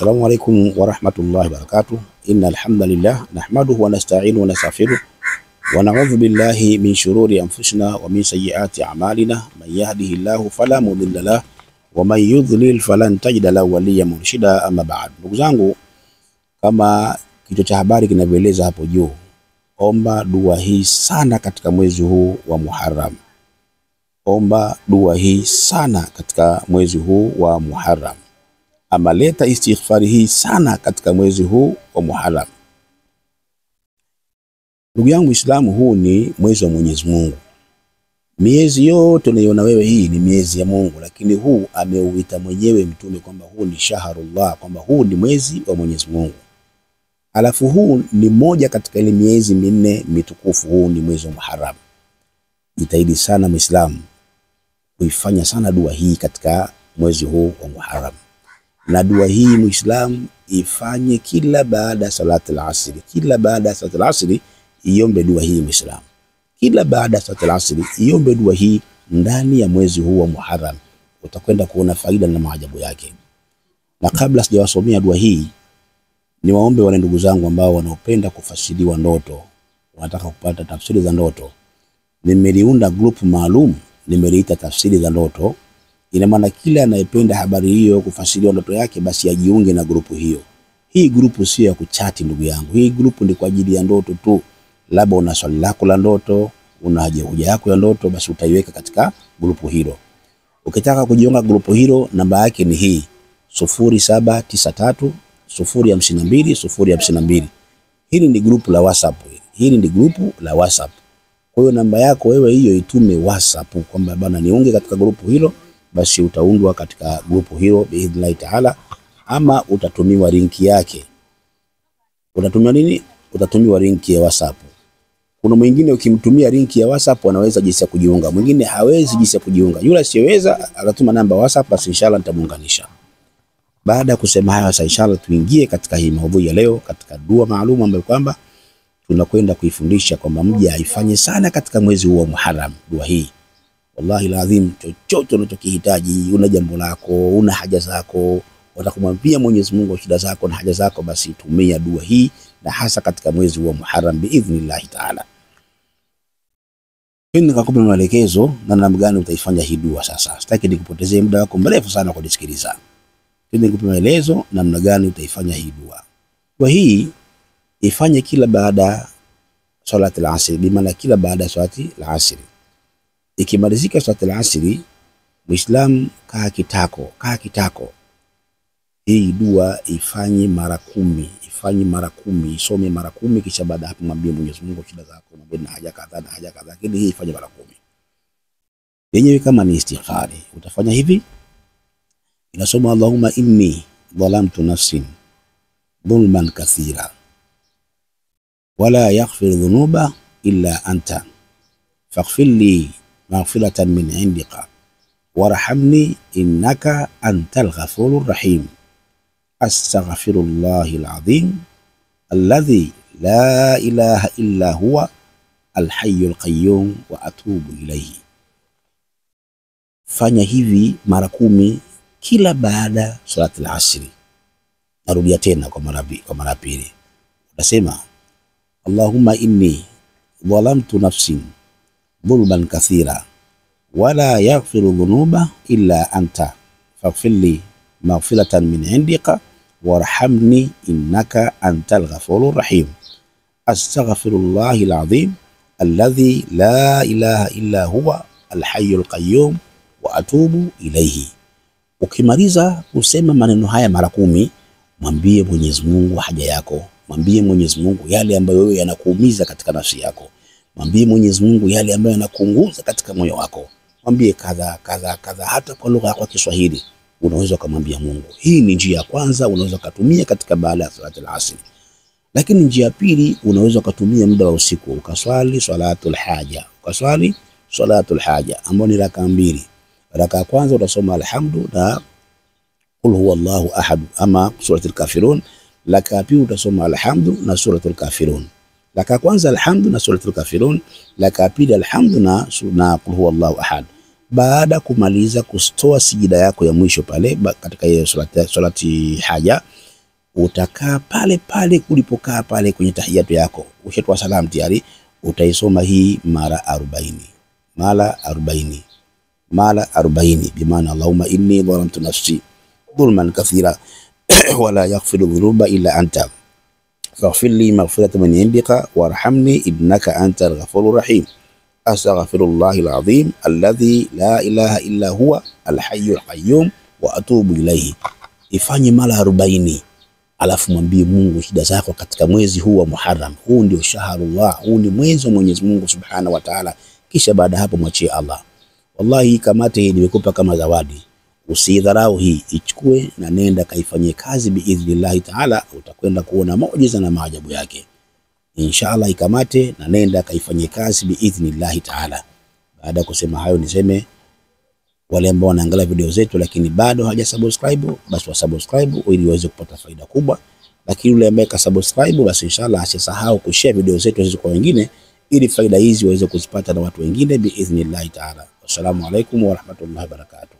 Assalamu alaikum wa rahmatullahi wa barakatuh. Inna alhamdulillah nahmaduhu wa nasta'inu wa nastaghfiruh wa na'udhu billahi min shururi anfusina wa min sayyiati a'malina. Man yahdihillahu fala mudilla lahu wa man yudlil falan tajida lahu waliyyan murshida. Amma ba'd. Ndugu zangu, kama kichwa cha habari kinavyoeleza hapo juu, omba dua hii sana katika mwezi huu wa Muharram. Omba dua hii sana katika mwezi huu wa Muharram. Ama leta istighfari hii sana katika mwezi huu wa Muharram. Ndugu yangu Muislamu, huu ni mwezi wa Mwenyezi Mungu. Miezi yote unaiona wewe hii ni miezi ya Mungu, lakini huu ameuita mwenyewe Mtume kwamba huu ni shahrullah, kwamba huu ni mwezi wa Mwenyezi Mungu. Alafu huu ni moja katika ile miezi minne mitukufu. Huu ni mwezi wa Muharram. Jitahidi sana Muislamu kuifanya sana dua hii katika mwezi huu wa Muharram. Na dua hii Muislamu ifanye kila baada ya salati al-asri. Kila baada ya salati al-asri iombe dua hii Muislamu. Kila baada ya salati al-asri iombe dua hii ndani ya mwezi huu wa Muharram. Utakwenda kuona faida na maajabu yake. Na kabla sijawasomea dua hii, niwaombe wale ndugu zangu ambao wanaopenda kufasiriwa ndoto, wanataka kupata tafsiri za ndoto. Nimeliunda group maalum, nimeliita tafsiri za ndoto. Ina maana kila anayependa habari hiyo kufasiriwa ndoto yake basi ajiunge na grupu hiyo. Hii grupu sio ya kuchati ndugu yangu. Hii grupu ni kwa ajili ya ndoto tu. Labda una swali lako la ndoto, una hoja yako ya ndoto, basi utaiweka katika grupu hilo. Ukitaka kujiunga grupu hilo, namba yake ni hii 0793 052 052. Hili ni grupu la WhatsApp. Hili ni grupu la WhatsApp. Kwa hiyo namba yako wewe hiyo itume WhatsApp kwamba bana niunge katika grupu hilo, basi utaundwa katika grupu hilo biidhnillahi taala. Ama utatumiwa linki yake. Utatumia nini? Utatumiwa linki ya WhatsApp. Kuna mwingine ukimtumia linki ya WhatsApp anaweza jinsi ya kujiunga, mwingine hawezi jinsi ya kujiunga. Yule asiyeweza atatuma namba WhatsApp, basi inshallah nitamuunganisha. Baada ya kusema haya, sasa inshallah tuingie katika hii maudhui ya leo, katika dua maalum ambayo kwamba tunakwenda kuifundisha kwamba mja aifanye sana katika mwezi huu wa Muharram. Dua hii wallahi lazim, chochote unachokihitaji, una jambo lako, una haja zako, utakumwambia Mwenyezi Mungu shida zako na haja zako, basi tumia dua hii, na hasa katika mwezi wa Muharram biidhnillahi taala. Nikakupa maelekezo na namna gani utaifanya hii dua. Sasa sitaki nikupotezee muda wako mrefu sana kwa kusikiliza. Nikupe maelezo namna gani utaifanya hii dua. Dua hii ifanye kila baada salati al-asr, bi maana kila baada salati al-asr. Ikimalizika salati al-asr, Muislam kaa kitako. Hii dua ifanye mara 10, isome mara 10, kisha baada hapo mwambie Mwenyezi Mungu shida zako, mwambie na haja kadha. Lakini hii ifanye mara 10. Yenyewe kama ni istighfari, utafanya hivi. Inasoma Allahumma inni dhalamtu nafsi dhulman kathira wala yaghfiru dhunuba illa anta faghfir li maghfiratan min indika warhamni innaka antal ghafurur rahim. Astaghfirullahal azim alladhi la ilaha illa huwa alhayyul qayyum wa atubu ilayhi. Fanya hivi mara 10 kila baada salati al-asri. Narudia tena kwa mara pili. Utasema Allahumma inni dhalamtu nafsi dhulman kathira wala yaghfiru dhunuba illa anta faghfir li maghfiratan min indika warhamni innaka antal ghafurur rahim. Astaghfirullahal azim alladhi la ilaha illa huwa alhayyul qayyum wa atubu ilayhi. Ukimaliza kusema maneno haya mara 10, mwambie Mwenyezi Mungu haja yako. Mwambie Mwenyezi Mungu yale ambayo wewe yanakuumiza katika nafsi yako. Mwambie Mwenyezi Mungu yale ambayo yanakuunguza katika moyo wako. Mwambie kadha. Hata kwa lugha ya Kiswahili unaweza kumwambia Mungu. Hii ni njia ya kwanza unaweza kutumia katika baada ya salati al-asr. Lakini njia ya pili unaweza kutumia muda wa usiku, ukaswali salatul haja ambayo ni raka 2. Raka ya kwanza utasoma alhamdu na qul huwallahu ahad ama suratul kafirun. Raka ya pili utasoma alhamdu na suratul kafirun. Raka ya kwanza alhamdu na suratul kafirun, raka ya pili alhamdu na qul huwallahu ahad. Baada kumaliza kustoa sijida yako ya mwisho pale katika hiyo salati haja, utakaa pale pale kulipokaa pale kwenye tahiyatu yako. Ushatoa salamu tayari, utaisoma hii mara 40 mara 40 bimaana Allahumma inni dhalamtu nafsi dhulman kathira wala yaghfiru dhunuba illa anta faghfir li maghfiratan min indika warhamni innaka antal ghafurur rahim. Astaghfirullahal azim alladhi la ilaha illa huwa alhayyul qayyum wa atubu ilayhi. Ifanye mara 40, alafu mwambie Mungu shida zako katika mwezi huu wa Muharram. Huu ndio shahrullah, huu ni mwezi wa Mwenyezi Mungu Subhanahu wa Ta'ala. Kisha baada hapo mwachie Allah. Wallahi kamate hii nimekupa kama zawadi. Usidharau hii, ichukue na nenda kaifanyie kazi biidhnillah Ta'ala, utakwenda kuona muujiza na maajabu yake. Inshallah ikamate na nenda kaifanyie kazi biidhnillah Ta'ala. Baada ya kusema hayo niseme wale ambao wanaangalia video zetu lakini bado hawajasubscribe, basi wasubscribe ili waweze kupata faida kubwa. Lakini yule ambaye kasubscribe, basi inshallah asisahau kushare video zetu hizo kwa wengine ili faida hizi waweze kuzipata na watu wengine biidhnillah Ta'ala. Wassalamu alaikum wa rahmatullahi wa barakatuh.